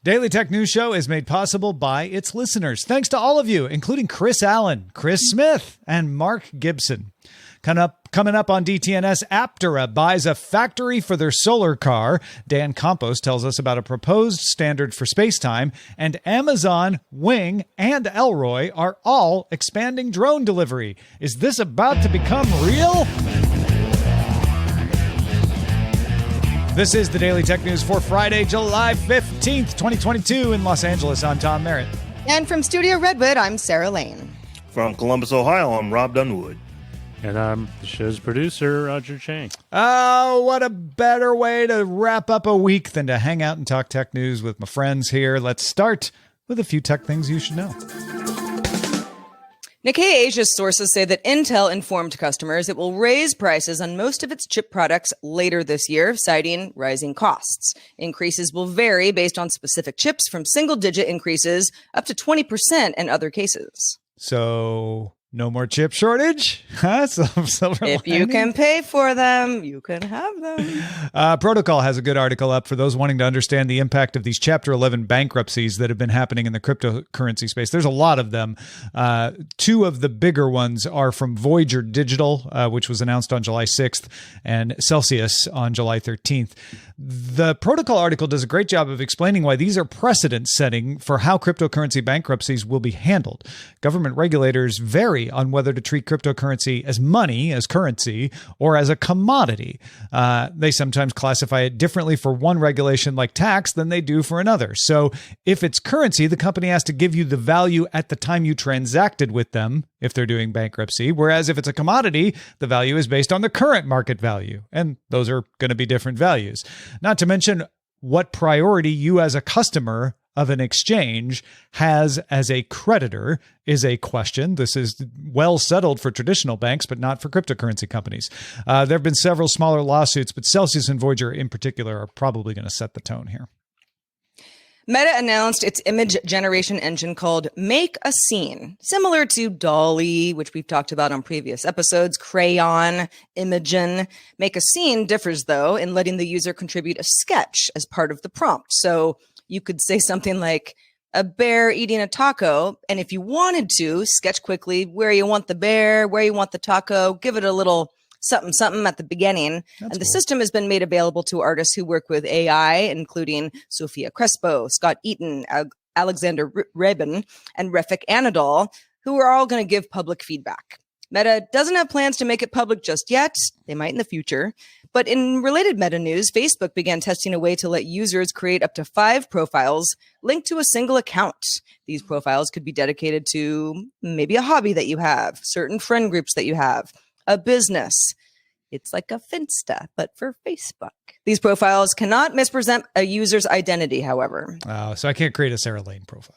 Daily Tech News Show is made possible by its listeners. Thanks to all of you, including Chris Allen, Chris Smith, and Mark Gibson. Coming up on DTNS, Aptera buys a factory for their solar car. Dan Campos tells us about a proposed standard for spacetime. And Amazon, Wing, and Elroy are all expanding drone delivery. Is this about to become real? This is the Daily Tech News for Friday, July 15th, 2022 in Los Angeles. I'm Tom Merritt. And from Studio Redwood, I'm Sarah Lane. From Columbus, Ohio, I'm Robb Dunewood. And I'm the show's producer, Roger Chang. Oh, what a better way to wrap up a week than to hang out and talk tech news with my friends here. Let's start with a few tech things you should know. Nikkei Asia's sources say that Intel informed customers it will raise prices on most of its chip products later this year, citing rising costs. Increases will vary based on specific chips, from single-digit increases up to 20% in other cases. So no more chip shortage? Huh? If you can pay for them, you can have them. Protocol has a good article up for those wanting to understand the impact of these Chapter 11 bankruptcies that have been happening in the cryptocurrency space. There's a lot of them. Two of the bigger ones are from Voyager Digital, which was announced on July 6th, and Celsius on July 13th. The Protocol article does a great job of explaining why these are precedent setting for how cryptocurrency bankruptcies will be handled. Government regulators vary on whether to treat cryptocurrency as money, as currency, or as a commodity. They sometimes classify it differently for one regulation like tax than they do for another. So if it's currency, the company has to give you the value at the time you transacted with them if they're doing bankruptcy. Whereas if it's a commodity, the value is based on the current market value. And those are going to be different values. Not to mention what priority you as a customer of an exchange has as a creditor is a question. This is well settled for traditional banks, but not for cryptocurrency companies. There have been several smaller lawsuits, but Celsius and Voyager in particular are probably going to set the tone here. Meta announced its image generation engine called Make a Scene, similar to DALL-E, which we've talked about on previous episodes, Crayon, Imagen. Make a Scene differs, though, in letting the user contribute a sketch as part of the prompt. So you could say something like a bear eating a taco, and if you wanted to, sketch quickly where you want the bear, where you want the taco, give it a little something at the beginning. That's and the cool. System has been made available to artists who work with AI, including Sophia Crespo, Scott Eaton, Alexander Rabin, and Refik Anadol, who are all going to give public feedback. Meta doesn't have plans to make it public just yet. They might in the future. But in related Meta news, Facebook began testing a way to let users create up to 5 profiles linked to a single account. These profiles could be dedicated to maybe a hobby that you have, certain friend groups that you have, a business. It's like a Finsta, but for Facebook. These profiles cannot misrepresent a user's identity, however. So I can't create a Sarah Lane profile.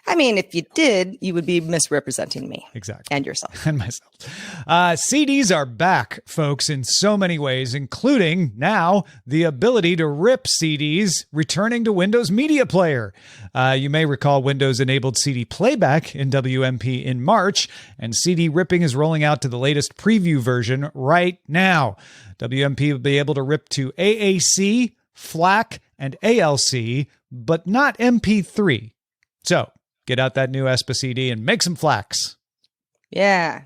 I mean, if you did, you would be misrepresenting me. Exactly. And yourself. And myself. CDs are back, folks, in so many ways, including now the ability to rip CDs returning to Windows Media Player. You may recall Windows enabled CD playback in WMP in March, and CD ripping is rolling out to the latest preview version right now. WMP will be able to rip to AAC, FLAC, and ALC, but not MP3. So, get out that new ESPA CD and make some flax. Yeah.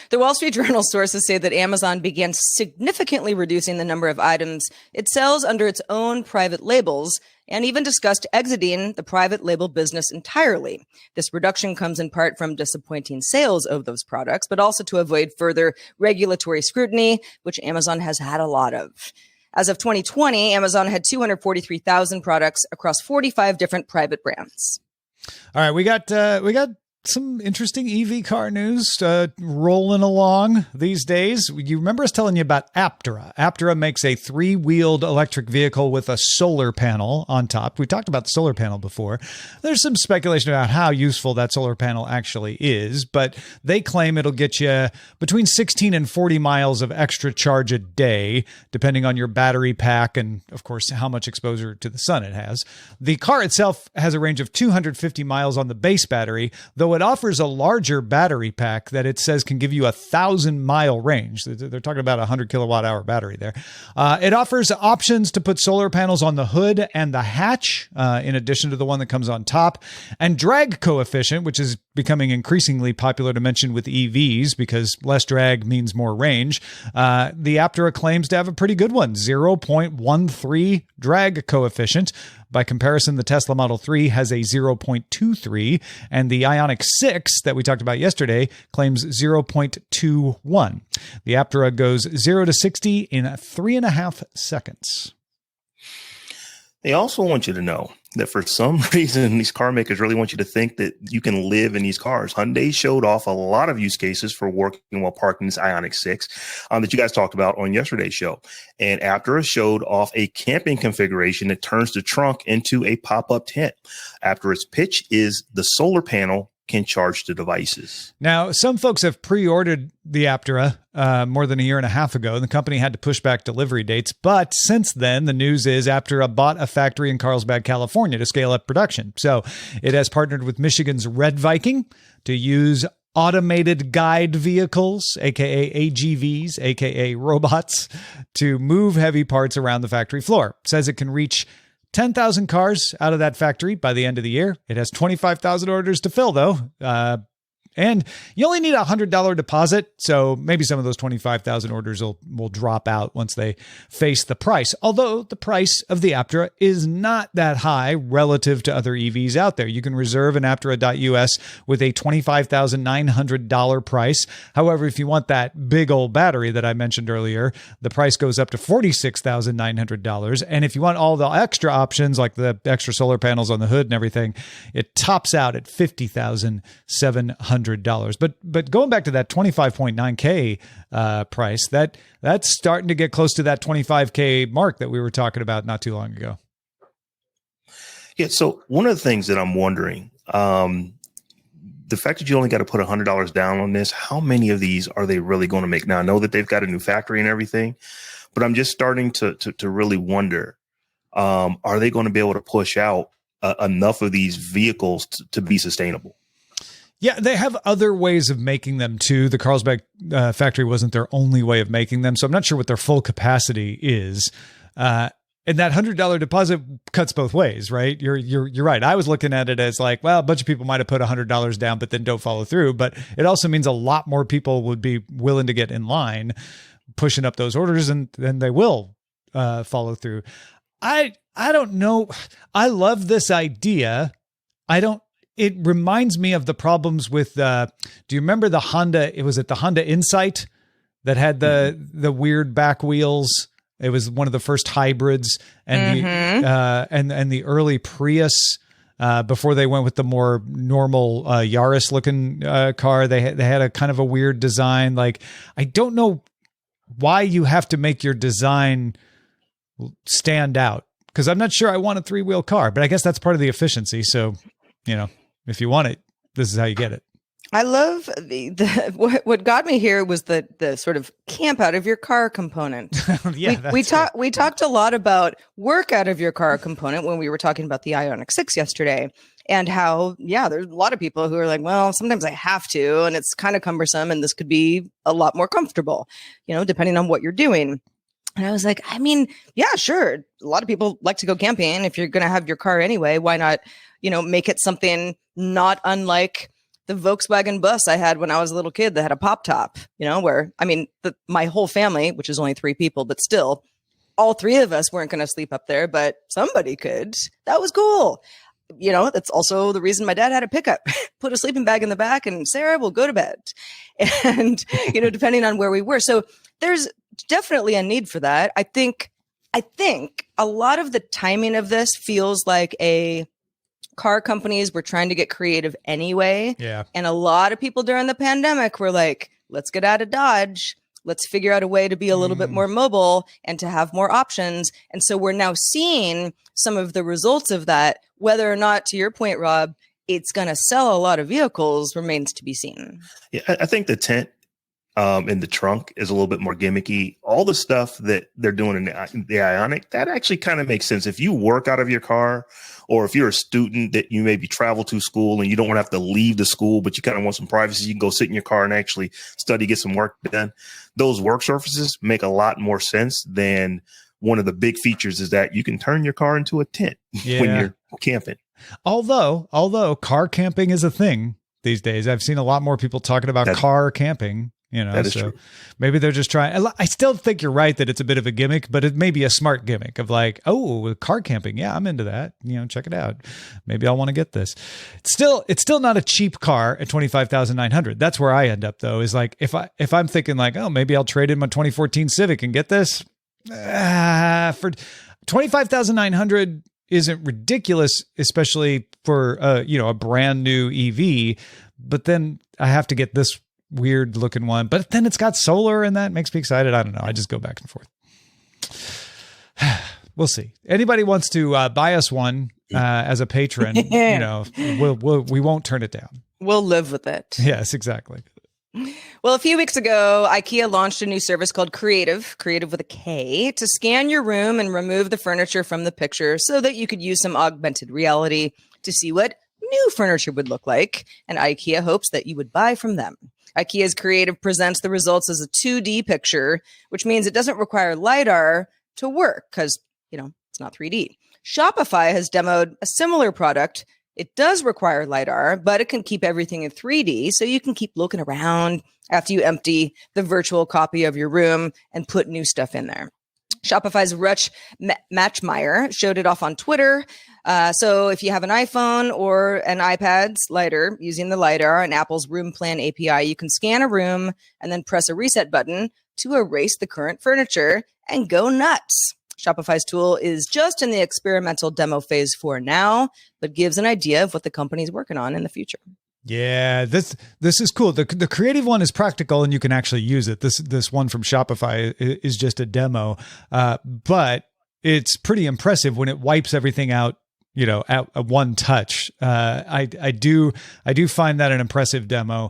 The Wall Street Journal sources say that Amazon began significantly reducing the number of items it sells under its own private labels, and even discussed exiting the private label business entirely. This reduction comes in part from disappointing sales of those products, but also to avoid further regulatory scrutiny, which Amazon has had a lot of. As of 2020, Amazon had 243,000 products across 45 different private brands. All right, we got some interesting EV car news rolling along these days. You remember us telling you about Aptera. Aptera makes a 3-wheeled electric vehicle with a solar panel on top. We talked about the solar panel before. There's some speculation about how useful that solar panel actually is, but they claim it'll get you between 16 and 40 miles of extra charge a day, depending on your battery pack and, of course, how much exposure to the sun it has. The car itself has a range of 250 miles on the base battery, though it offers a larger battery pack that it says can give you 1,000-mile range. They're talking about a 100 kilowatt hour battery there. It offers options to put solar panels on the hood and the hatch, in addition to the one that comes on top, and drag coefficient, which is becoming increasingly popular to mention with EVs because less drag means more range. The Aptera claims to have a pretty good one, 0.13 drag coefficient. By comparison, the Tesla Model 3 has a 0.23, and the Ioniq 6 that we talked about yesterday claims 0.21. The Aptera goes 0 to 60 in 3.5 seconds. They also want you to know that for some reason, these car makers really want you to think that you can live in these cars. Hyundai showed off a lot of use cases for working while parked in this Ioniq 6 that you guys talked about on yesterday's show. And Aptera showed off a camping configuration that turns the trunk into a pop-up tent. Aptera's pitch is the solar panel can charge the devices. Now, some folks have pre-ordered the Aptera more than a year and a half ago, and the company had to push back delivery dates. But since then, the news is Aptera bought a factory in Carlsbad, California to scale up production. So it has partnered with Michigan's Red Viking to use automated guide vehicles, aka AGVs, aka robots, to move heavy parts around the factory floor. It says it can reach 10,000 cars out of that factory by the end of the year. It has 25,000 orders to fill, though. And you only need a $100 deposit, so maybe some of those 25,000 orders will drop out once they face the price. Although the price of the Aptera is not that high relative to other EVs out there. You can reserve an Aptera.us with a $25,900 price. However, if you want that big old battery that I mentioned earlier, the price goes up to $46,900. And if you want all the extra options, like the extra solar panels on the hood and everything, it tops out at $50,700. But going back to that 25.9K price, that's starting to get close to that 25K mark that we were talking about not too long ago. Yeah. So one of the things that I'm wondering, the fact that you only got to put $100 down on this, how many of these are they really going to make? Now, I know that they've got a new factory and everything, but I'm just starting to really wonder, are they going to be able to push out enough of these vehicles to be sustainable? Yeah, they have other ways of making them too. The Carlsbad factory wasn't their only way of making them, so I'm not sure what their full capacity is. And that $100 deposit cuts both ways, right? You're right. I was looking at it as like, well, a bunch of people might have put $100 down, but then don't follow through. But it also means a lot more people would be willing to get in line, pushing up those orders, and then they will follow through. I don't know. I love this idea. It reminds me of the problems with, do you remember the Honda? It was at the Honda Insight that had the weird back wheels. It was one of the first hybrids, and the early Prius before they went with the more normal Yaris looking car. They had a kind of a weird design. Like, I don't know why you have to make your design stand out, because I'm not sure I want a 3-wheel car, but I guess that's part of the efficiency. So, if you want it, this is how you get it. I love what got me here was the sort of camp out of your car component. Yeah, we talked a lot about work out of your car component when we were talking about the Ioniq 6 yesterday, and how, there's a lot of people who are like, well, sometimes I have to, and it's kind of cumbersome, and this could be a lot more comfortable, depending on what you're doing. And I was like, I mean, yeah, sure. A lot of people like to go camping. If you're going to have your car anyway, why not, make it something not unlike the Volkswagen bus I had when I was a little kid that had a pop top, where, I mean, my whole family, which is only 3 people, but still all 3 of us weren't going to sleep up there, but somebody could. That was cool. That's also the reason my dad had a pickup, put a sleeping bag in the back, and Sarah will go to bed. And, depending on where we were. So there's definitely a need for that. I think a lot of the timing of this feels like car companies were trying to get creative anyway. Yeah. And a lot of people during the pandemic were like, let's get out of Dodge. Let's figure out a way to be a little bit more mobile and to have more options. And so we're now seeing some of the results of that. Whether or not, to your point, Rob, it's going to sell a lot of vehicles remains to be seen. Yeah, I think the tent in the trunk is a little bit more gimmicky. All the stuff that they're doing in the Ionic, that actually kind of makes sense. If you work out of your car, or if you're a student that you maybe travel to school and you don't want to have to leave the school, but you kind of want some privacy, you can go sit in your car and actually study, get some work done. Those work surfaces make a lot more sense than one of the big features is that you can turn your car into a tent when you're camping. Although car camping is a thing these days. I've seen a lot more people talking about car camping. That is true. Maybe they're just trying. I still think you're right that it's a bit of a gimmick, but it may be a smart gimmick of like, oh, car camping. Yeah, I'm into that. Check it out. Maybe I'll want to get this. It's still not a cheap car at $25,900. That's where I end up though. Is like if I'm thinking like, oh, maybe I'll trade in my 2014 Civic and get this for $25,900 isn't ridiculous, especially for a brand new EV. But then I have to get this weird looking one, but then it's got solar and that makes me excited. I don't know. I just go back and forth. We'll see. Anybody wants to buy us one as a patron, we won't turn it down. We'll live with it. Yes, exactly. Well, a few weeks ago, IKEA launched a new service called Creative with a K, to scan your room and remove the furniture from the picture so that you could use some augmented reality to see what new furniture would look like. And IKEA hopes that you would buy from them. IKEA's Creative presents the results as a 2D picture, which means it doesn't require LiDAR to work because, it's not 3D. Shopify has demoed a similar product. It does require LiDAR, but it can keep everything in 3D, so you can keep looking around after you empty the virtual copy of your room and put new stuff in there. Shopify's Rutch Matchmeyer showed it off on Twitter. So if you have an iPhone or an iPad's LiDAR, using the LiDAR and Apple's Room Plan API, you can scan a room and then press a reset button to erase the current furniture and go nuts. Shopify's tool is just in the experimental demo phase for now, but gives an idea of what the company's working on in the future. Yeah, this is cool. The Creative one is practical and you can actually use it. This one from Shopify is just a demo, but it's pretty impressive when it wipes everything out, at one touch. I do find that an impressive demo.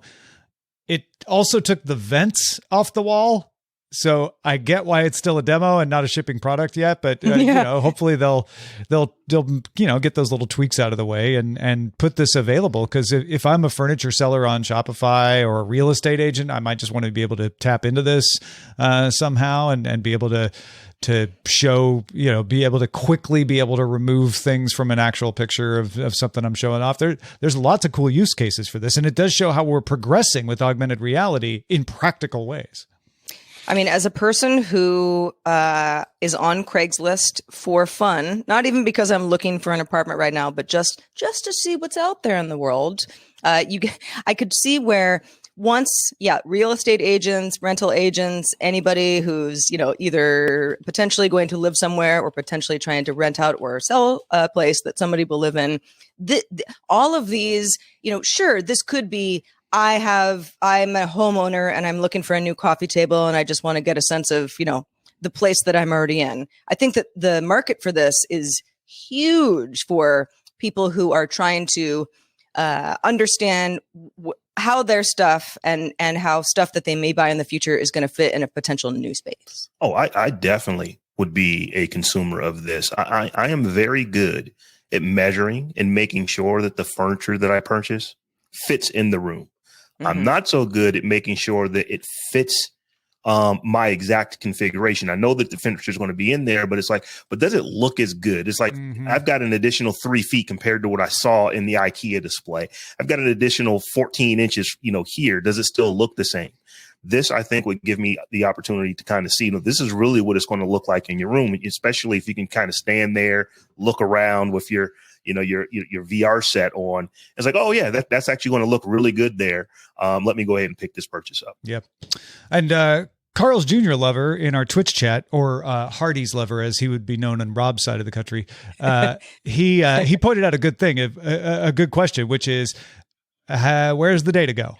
It also took the vents off the wall. So I get why it's still a demo and not a shipping product yet, but hopefully they'll get those little tweaks out of the way and put this available. Because if I'm a furniture seller on Shopify or a real estate agent, I might just want to be able to tap into this somehow and be able to show, be able to quickly be able to remove things from an actual picture of something I'm showing off. There's lots of cool use cases for this, and it does show how we're progressing with augmented reality in practical ways. I mean, as a person who is on Craigslist for fun, not even because I'm looking for an apartment right now, but just to see what's out there in the world, I could see where real estate agents, rental agents, anybody who's, either potentially going to live somewhere or potentially trying to rent out or sell a place that somebody will live in. All of these, sure, this could be, I'm a homeowner and I'm looking for a new coffee table and I just want to get a sense of, the place that I'm already in. I think that the market for this is huge for people who are trying to understand how their stuff and how stuff that they may buy in the future is going to fit in a potential new space. Oh, I definitely would be a consumer of this. I am very good at measuring and making sure that the furniture that I purchase fits in the room. Mm-hmm. I'm not so good at making sure that it fits my exact configuration. I know that the furniture is going to be in there, but it's like, but does it look as good? It's like, I've got an additional 3 feet compared to what I saw in the IKEA display. I've got an additional 14 inches, here. Does it still look the same? This, I think, would give me the opportunity to kind of see, this is really what it's going to look like in your room, especially if you can kind of stand there, look around with your VR set on. It's like, oh yeah, that's actually going to look really good there. Let me go ahead and pick this purchase up. Yep. And Carl's Jr. lover in our Twitch chat, or Hardy's lover, as he would be known on Robb's side of the country, he pointed out a good thing, a good question, which is, where's the data go?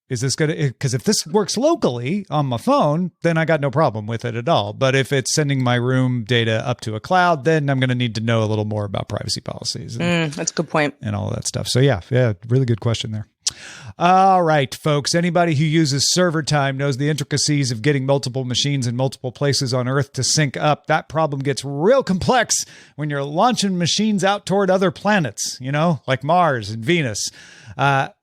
Is this going to, because if this works locally on my phone, then I got no problem with it at all. But if it's sending my room data up to a cloud, then I'm going to need to know a little more about privacy policies. That's a good point. And all of that stuff. So yeah, really good question there. All right, folks. Anybody who uses server time knows the intricacies of getting multiple machines in multiple places on Earth to sync up. That problem gets real complex when you're launching machines out toward other planets, like Mars and Venus.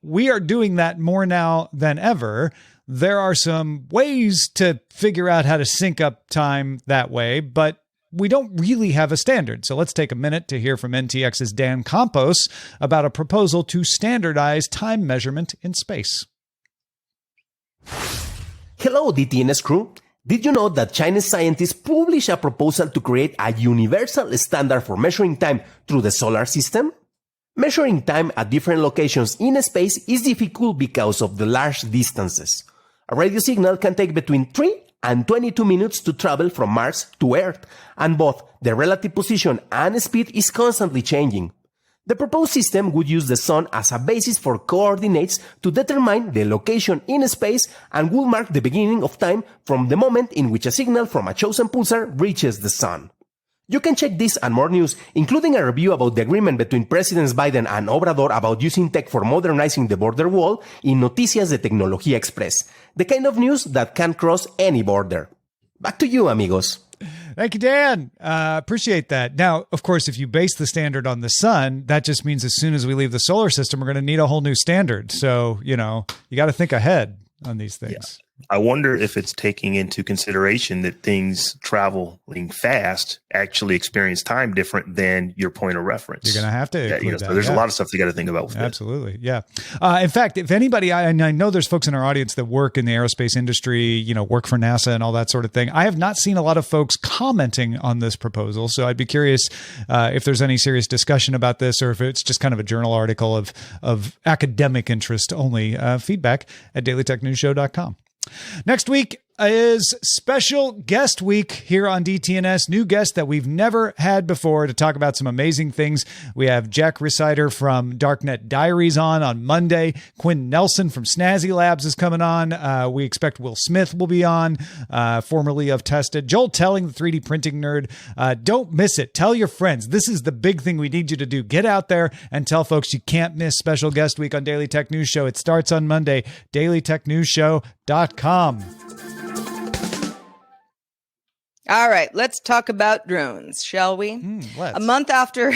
We are doing that more now than ever. There are some ways to figure out how to sync up time that way, but we don't really have a standard. So let's take a minute to hear from NTX's Dan Campos about a proposal to standardize time measurement in space. Hello, DTNS crew. Did you know that Chinese scientists published a proposal to create a universal standard for measuring time through the solar system? Measuring time at different locations in space is difficult because of the large distances. A radio signal can take between 3 and 22 minutes to travel from Mars to Earth, and both the relative position and speed is constantly changing. The proposed system would use the sun as a basis for coordinates to determine the location in space and will mark the beginning of time from the moment in which a signal from a chosen pulsar reaches the sun. You can check this and more news, including a review about the agreement between Presidents Biden and Obrador about using tech for modernizing the border wall in Noticias de Tecnología Express, the kind of news that can cross any border. Back to you, amigos. Thank you, Dan. Appreciate that. Now, of course, if you base the standard on the sun, that just means as soon as we leave the solar system, we're going to need a whole new standard. So, you got to think ahead on these things. Yeah. I wonder if it's taking into consideration that things traveling fast actually experience time different than your point of reference. You're going to have to include that. So there's a lot of stuff you got to think about with Absolutely. Yeah. In fact, if anybody, I know there's folks in our audience that work in the aerospace industry, work for NASA and all that sort of thing. I have not seen a lot of folks commenting on this proposal. So I'd be curious if there's any serious discussion about this or if it's just kind of a journal article of academic interest only. Feedback at dailytechnewsshow.com. Next week is special guest week here on DTNS. New guest that we've never had before to talk about some amazing things. We have Jack Resider from Darknet Diaries on Monday. Quinn Nelson from Snazzy Labs is coming on. We expect Will Smith will be on, formerly of Tested. Joel Telling, the 3D printing nerd. Don't miss it. Tell your friends. This is the big thing we need you to do. Get out there and tell folks you can't miss special guest week on Daily Tech News Show. It starts on Monday. dailytechnewsshow.com. All right, let's talk about drones, shall we? Let's. A month after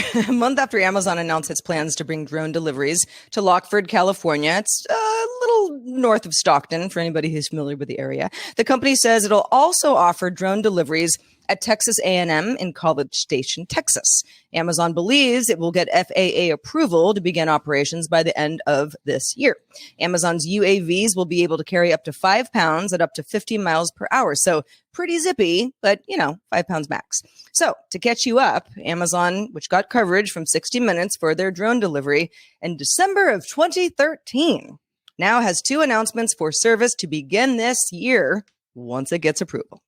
Amazon announced its plans to bring drone deliveries to Lockford, California, it's a little north of Stockton for anybody who's familiar with the area. The company says it'll also offer drone deliveries at Texas A&M in College Station, Texas. Amazon believes it will get FAA approval to begin operations by the end of this year. Amazon's UAVs will be able to carry up to 5 pounds at up to 50 miles per hour. So pretty zippy, but 5 pounds max. So to catch you up, Amazon, which got coverage from 60 Minutes for their drone delivery in December of 2013, now has 2 announcements for service to begin this year once it gets approval.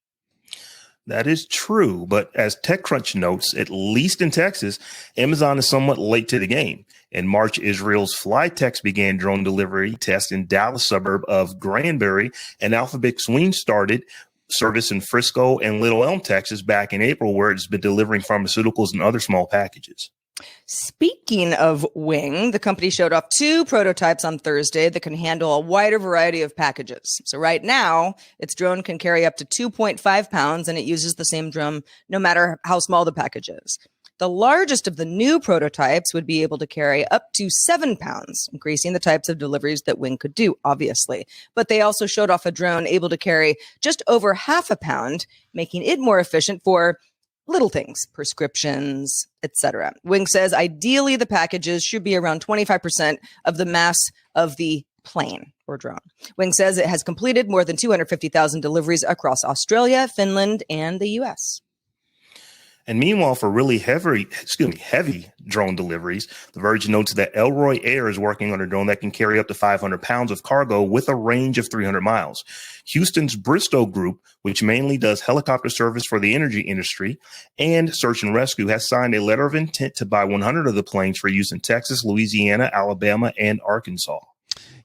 That is true, but as TechCrunch notes, at least in Texas, Amazon is somewhat late to the game. In March, Israel's Flytex began drone delivery tests in Dallas suburb of Granbury, and Alphabet Swing started service in Frisco and Little Elm, Texas back in April, where it's been delivering pharmaceuticals and other small packages. Speaking of Wing, the company showed off 2 prototypes on Thursday that can handle a wider variety of packages. So right now, its drone can carry up to 2.5 pounds, and it uses the same drum no matter how small the package is. The largest of the new prototypes would be able to carry up to 7 pounds, increasing the types of deliveries that Wing could do, obviously. But they also showed off a drone able to carry just over half a pound, making it more efficient for little things, prescriptions, etc. Wing says ideally the packages should be around 25% of the mass of the plane or drone. Wing says it has completed more than 250,000 deliveries across Australia, Finland, and the US. And meanwhile, for really heavy drone deliveries, The Verge notes that Elroy Air is working on a drone that can carry up to 500 pounds of cargo with a range of 300 miles. Houston's Bristow Group, which mainly does helicopter service for the energy industry and search and rescue, has signed a letter of intent to buy 100 of the planes for use in Texas, Louisiana, Alabama, and Arkansas.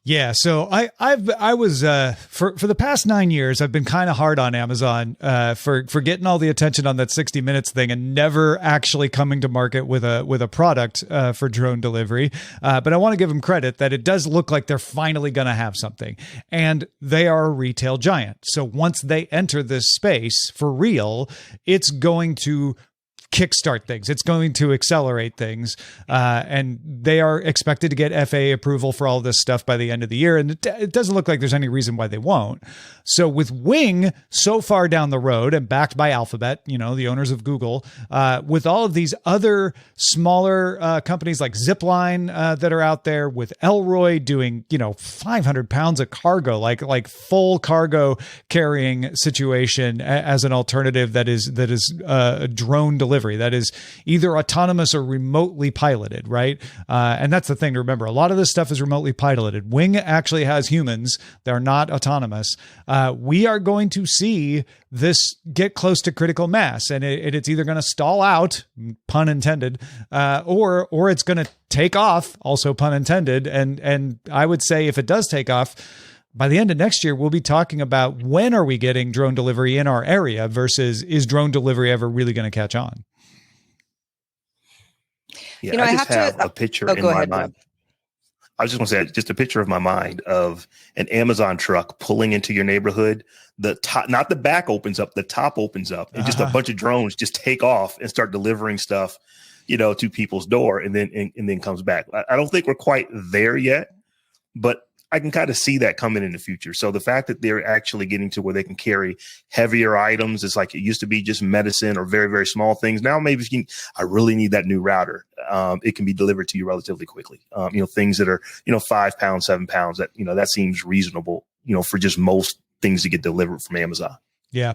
Yeah, so I was for the past 9 years I've been kind of hard on Amazon for getting all the attention on that 60 Minutes thing and never actually coming to market with a product for drone delivery. But I want to give them credit that it does look like they're finally going to have something, and they are a retail giant. So once they enter this space for real, it's going to kickstart things. It's going to accelerate things. And they are expected to get FAA approval for all this stuff by the end of the year. And it doesn't look like there's any reason why they won't. So with Wing so far down the road and backed by Alphabet, you know, the owners of Google, with all of these other smaller companies like Zipline that are out there, with Elroy doing, you know, 500 pounds of cargo, like full cargo carrying situation as an alternative that is a drone delivery that is either autonomous or remotely piloted, right? And that's the thing to remember. A lot of this stuff is remotely piloted. Wing actually has humans. They're not autonomous. We are going to see this get close to critical mass, and it's either going to stall out, pun intended, or it's going to take off, also pun intended. And I would say if it does take off, by the end of next year, we'll be talking about when are we getting drone delivery in our area versus is drone delivery ever really going to catch on? Yeah, you know, I just have a picture in my mind. Rob. I was just going to say, just a picture of my mind of an Amazon truck pulling into your neighborhood. The top, not the back opens up, the top opens up, and just a bunch of drones just take off and start delivering stuff, you know, to people's door, and then comes back. I don't think we're quite there yet, but I can kind of see that coming in the future. So the fact that they're actually getting to where they can carry heavier items, it's like it used to be just medicine or very, very small things. Now, maybe if I really need that new router, it can be delivered to you relatively quickly. You know, things that are, you know, 5 pounds, 7 pounds, that, you know, that seems reasonable, you know, for just most things to get delivered from Amazon. Yeah.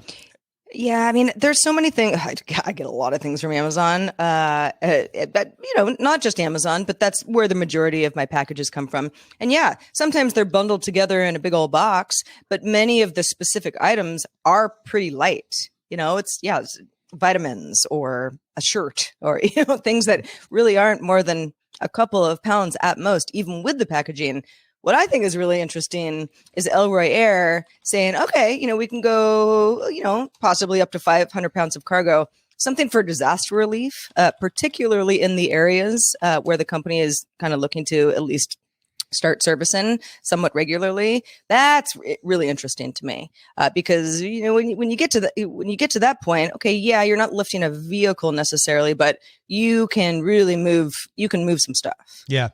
Yeah, I mean, there's so many things. I get a lot of things from Amazon, but you know, not just Amazon, but that's where the majority of my packages come from. And yeah, sometimes they're bundled together in a big old box, but many of the specific items are pretty light. You know, it's vitamins or a shirt or, you know, things that really aren't more than a couple of pounds at most, even with the packaging. What I think is really interesting is Elroy Air saying, okay, you know, we can go, you know, possibly up to 500 pounds of cargo, something for disaster relief, particularly in the areas where the company is kind of looking to at least start servicing somewhat regularly. That's really interesting to me because, you know, when you get to that point, okay, yeah, you're not lifting a vehicle necessarily, but you can really move some stuff. Yeah.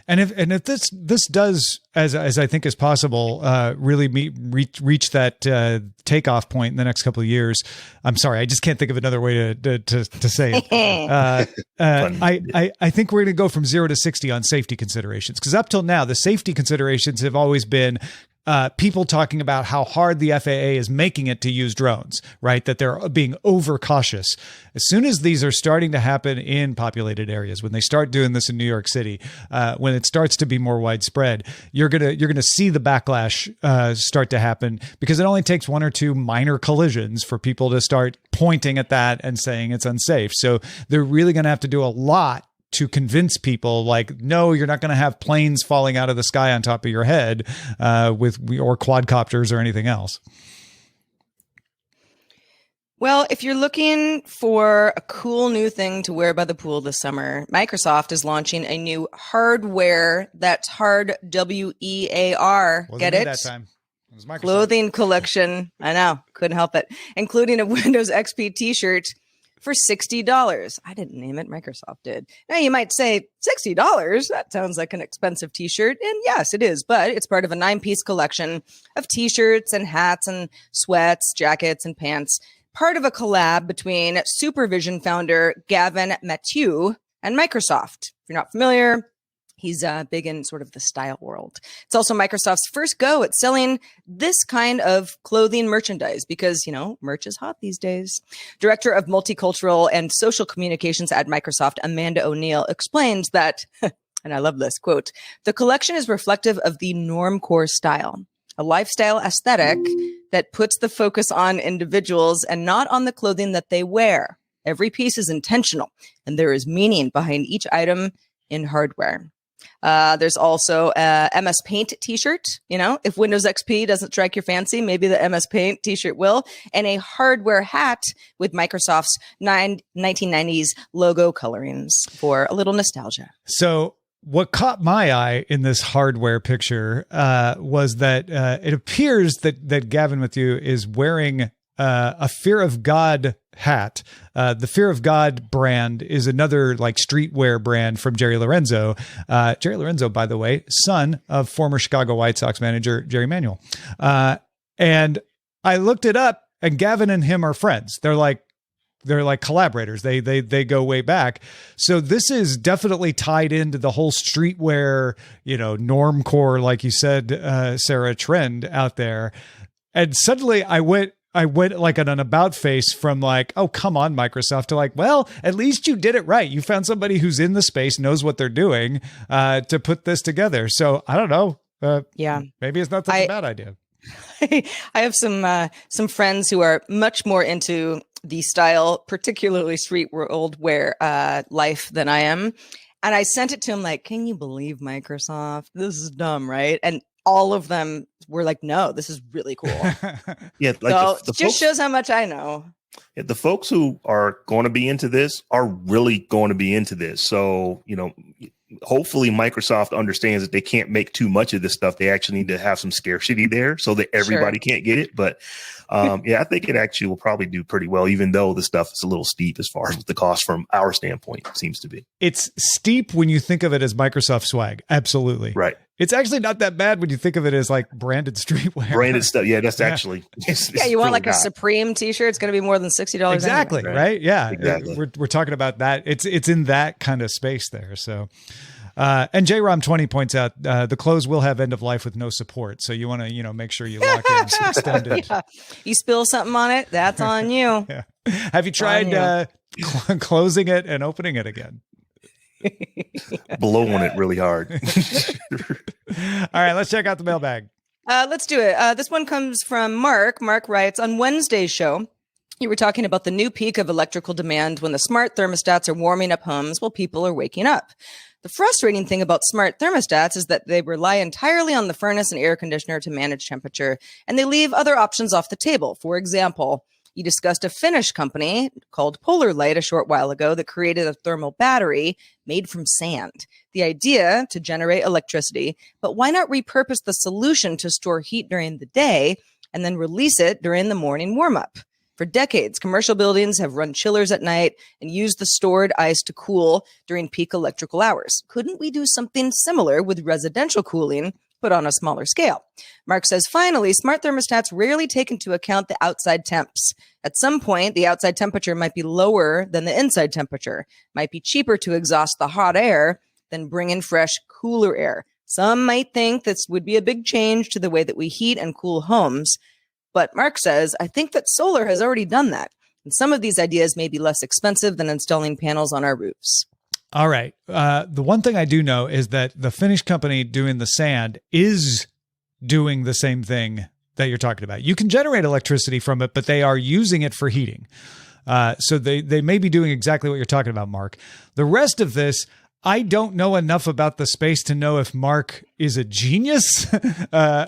And if this does, as I think is possible, really reach that takeoff point in the next couple of years. I'm sorry, I just can't think of another way to say it. I think we're going to go from 0 to 60 on safety considerations, because up till now, the safety considerations have always been people talking about how hard the FAA is making it to use drones, right? That they're being overcautious. As soon as these are starting to happen in populated areas, when they start doing this in New York City, when it starts to be more widespread, you're gonna see the backlash start to happen, because it only takes 1 or 2 minor collisions for people to start pointing at that and saying it's unsafe. So they're really going to have to do a lot to convince people, like, no, you're not going to have planes falling out of the sky on top of your head or quadcopters or anything else. Well, if you're looking for a cool new thing to wear by the pool this summer, Microsoft is launching a new hardware. That's hard, W-E-A-R. Get it? That time. It was Microsoft. Clothing collection. I know. Couldn't help it. Including a Windows XP t-shirt for $60. I didn't name it. Microsoft did. Now you might say $60. That sounds like an expensive t-shirt. And yes, it is. But it's part of a 9-piece collection of t-shirts and hats and sweats, jackets and pants. Part of a collab between Supervision founder Gavin Mathieu and Microsoft. If you're not familiar, he's big in sort of the style world. It's also Microsoft's first go at selling this kind of clothing merchandise because, you know, merch is hot these days. Director of Multicultural and Social Communications at Microsoft, Amanda O'Neill, explains that, and I love this, quote, "The collection is reflective of the normcore style, a lifestyle aesthetic that puts the focus on individuals and not on the clothing that they wear. Every piece is intentional, and there is meaning behind each item in hardware." There's also a MS Paint t-shirt. If Windows XP doesn't strike your fancy, maybe the MS Paint t-shirt will. And a hardware hat with Microsoft's 1990s logo colorings for a little nostalgia. So what caught my eye in this hardware picture was that it appears that Gavin with you is wearing a Fear of God hat. The Fear of God brand is another like streetwear brand from Jerry Lorenzo. Jerry Lorenzo, by the way, son of former Chicago White Sox manager Jerry Manuel. And I looked it up, and Gavin and him are friends. They're like collaborators. They go way back. So this is definitely tied into the whole streetwear, normcore, like you said, Sarah, trend out there. And suddenly I went like an about face from like, oh, come on, Microsoft, to like, well, at least you did it right. You found somebody who's in the space, knows what they're doing, to put this together. So I don't know. Yeah, maybe it's not such a bad idea. I have some friends who are much more into the style, particularly street world wear life than I am. And I sent it to him like, can you believe Microsoft? This is dumb, right? And all of them were like, no, this is really cool. Yeah, like so the just folks, shows how much I know. yeah, the folks who are going to be into this are really going to be into this. So, hopefully Microsoft understands that they can't make too much of this stuff. They actually need to have some scarcity there so that everybody can't get it. But I think it actually will probably do pretty well, even though the stuff is a little steep as far as the cost from our standpoint seems to be. It's steep when you think of it as Microsoft swag. Absolutely. Right. It's actually not that bad when you think of it as like branded streetwear. Branded stuff. Yeah, that's actually. It's Yeah, you want really like a not. Supreme t-shirt, it's going to be more than $60 Exactly. anyway. Right. Yeah. Exactly. We're talking about that. It's in that kind of space there. So, and JROM20 points out the clothes will have end of life with no support. So you want to, make sure you lock in some extended. Yeah. You spill something on it, that's on you. Yeah. Have you tried closing it and opening it again? Blowing it really hard. All right, let's check out the mailbag. Let's do it. This one comes from Mark. Mark writes, on Wednesday's show, you were talking about the new peak of electrical demand when the smart thermostats are warming up homes while people are waking up. The frustrating thing about smart thermostats is that they rely entirely on the furnace and air conditioner to manage temperature, and they leave other options off the table. For example, you discussed a Finnish company called Polar Light a short while ago that created a thermal battery made from sand. The idea to generate electricity, but why not repurpose the solution to store heat during the day and then release it during the morning warm-up? For decades, commercial buildings have run chillers at night and used the stored ice to cool during peak electrical hours. Couldn't we do something similar with residential cooling, but on a smaller scale? Mark says, finally, smart thermostats rarely take into account the outside temps. At some point, the outside temperature might be lower than the inside temperature. Might be cheaper to exhaust the hot air than bring in fresh, cooler air. Some might think this would be a big change to the way that we heat and cool homes. But Mark says, I think that solar has already done that. And some of these ideas may be less expensive than installing panels on our roofs. All right. The one thing I do know is that the Finnish company doing the sand is doing the same thing that you're talking about. You can generate electricity from it, but they are using it for heating. So they may be doing exactly what you're talking about, Mark. The rest of this, I don't know enough about the space to know if Mark is a genius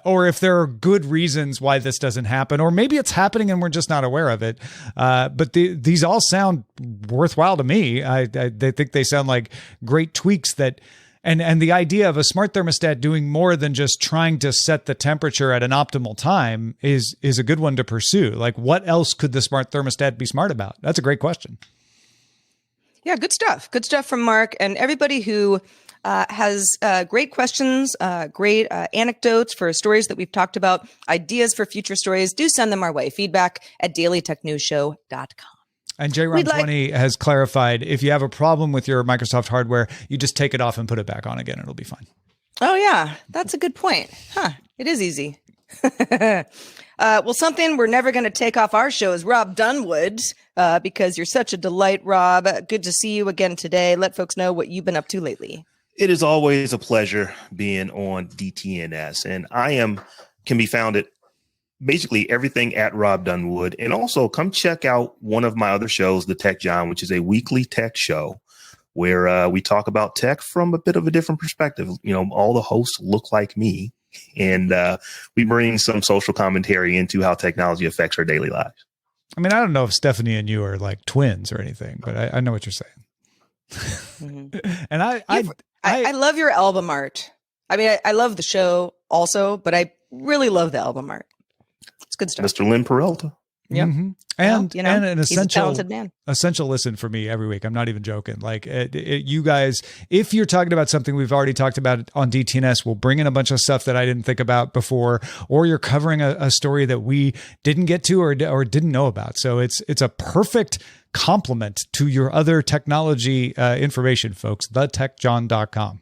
or if there are good reasons why this doesn't happen, or maybe it's happening and we're just not aware of it. But these all sound worthwhile to me. They think they sound like great tweaks that, and the idea of a smart thermostat doing more than just trying to set the temperature at an optimal time is a good one to pursue. Like, what else could the smart thermostat be smart about? That's a great question. Yeah, good stuff. Good stuff from Mark and everybody who has great questions, great anecdotes for stories that we've talked about, ideas for future stories. Do send them our way. feedback@dailytechnewsshow.com. And JROM20 has clarified, if you have a problem with your Microsoft hardware, you just take it off and put it back on again. It'll be fine. Oh, yeah. That's a good point. Huh. It is easy. Well, something we're never going to take off our show is Robb Dunewood, because you're such a delight, Robb. Good to see you again today. Let folks know what you've been up to lately. It is always a pleasure being on DTNS, and can be found at basically everything at Robb Dunewood. And also come check out one of my other shows, The Tech John, which is a weekly tech show where we talk about tech from a bit of a different perspective. You know, all the hosts look like me, and we bring some social commentary into how technology affects our daily lives. I mean, I don't know if Stephanie and you are like twins or anything, but I know what you're saying. And I love your album art. I mean, I love the show also, but I really love the album art. It's good stuff. Mr. Lynn Peralta. Yeah. Mm-hmm. And, you know, and an he's a essential, talented man. essential listen for me every week. I'm not even joking. Like you guys, if you're talking about something we've already talked about on DTNS, we'll bring in a bunch of stuff that I didn't think about before, or you're covering a story that we didn't get to or didn't know about. So it's a perfect complement to your other technology information, folks. thetechjohn.com.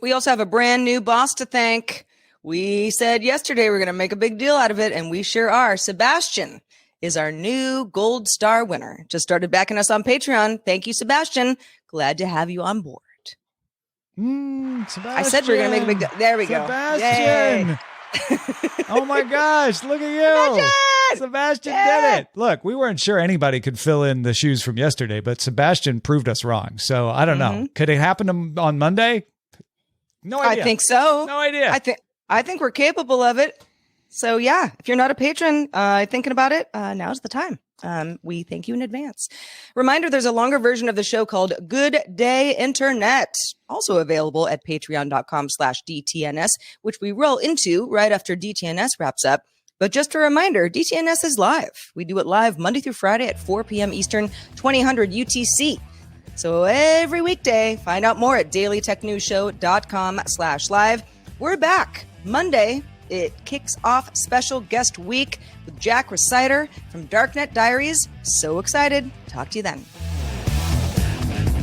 We also have a brand new boss to thank. We said yesterday we're going to make a big deal out of it, and we sure are. Sebastian is our new Gold Star winner. Just started backing us on Patreon. Thank you, Sebastian. Glad to have you on board. Sebastian. I said we are going to make a big deal. There we Sebastian. go. Oh my gosh, look at you. Sebastian did it. Look, we weren't sure anybody could fill in the shoes from yesterday, but Sebastian proved us wrong. So I don't know. Could it happen on Monday? No idea. I think so. No idea. I think we're capable of it. So yeah, if you're not a patron thinking about it, now's the time. We thank you in advance. Reminder, there's a longer version of the show called Good Day Internet, also available at patreon.com/DTNS, which we roll into right after DTNS wraps up. But just a reminder, DTNS is live. We do it live Monday through Friday at 4 p.m. Eastern, 2000 UTC. So every weekday, find out more at dailytechnewsshow.com/live. We're back Monday. It kicks off special guest week with Jack Reciter from Darknet Diaries. So excited. Talk to you then.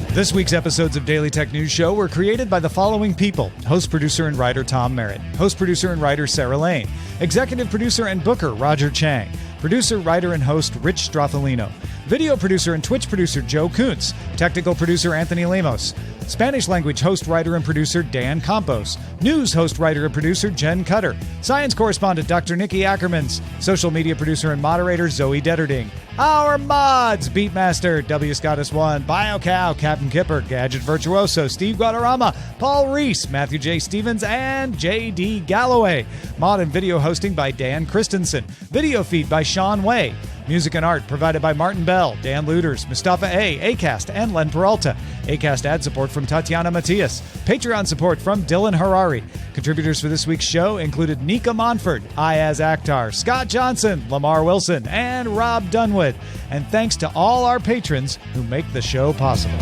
This week's episodes of Daily Tech News Show were created by the following people: host, producer, and writer Tom Merritt, host, producer, and writer Sarah Lane, executive producer and booker Roger Chang, producer, writer, and host Rich Strotholino, video producer and Twitch producer Joe Kuntz, technical producer Anthony Lemos, Spanish language host, writer, and producer Dan Campos, news host, writer, and producer Jen Cutter, science correspondent Dr. Nikki Ackermans, social media producer and moderator Zoe Detterding, our mods: Beatmaster, W. Scottus One, BioCow, Captain Kipper, Gadget Virtuoso, Steve Guadarrama, Paul Reese, Matthew J. Stevens, and J.D. Galloway. Mod and video hosting by Dan Christensen. Video feed by Sean Way. Music and art provided by Martin Bell, Dan Luders, Mustafa A., Acast, and Len Peralta. Acast ad support from Tatiana Matias. Patreon support from Dylan Harari. Contributors for this week's show included Nika Monford, Ayaz Akhtar, Scott Johnson, Lamar Wilson, and Robb Dunewood. And thanks to all our patrons who make the show possible.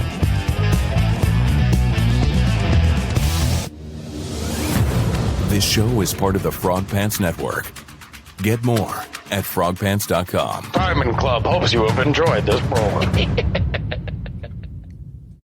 This show is part of the Frog Pants Network. Get more at frogpants.com. Diamond Club hopes you have enjoyed this program.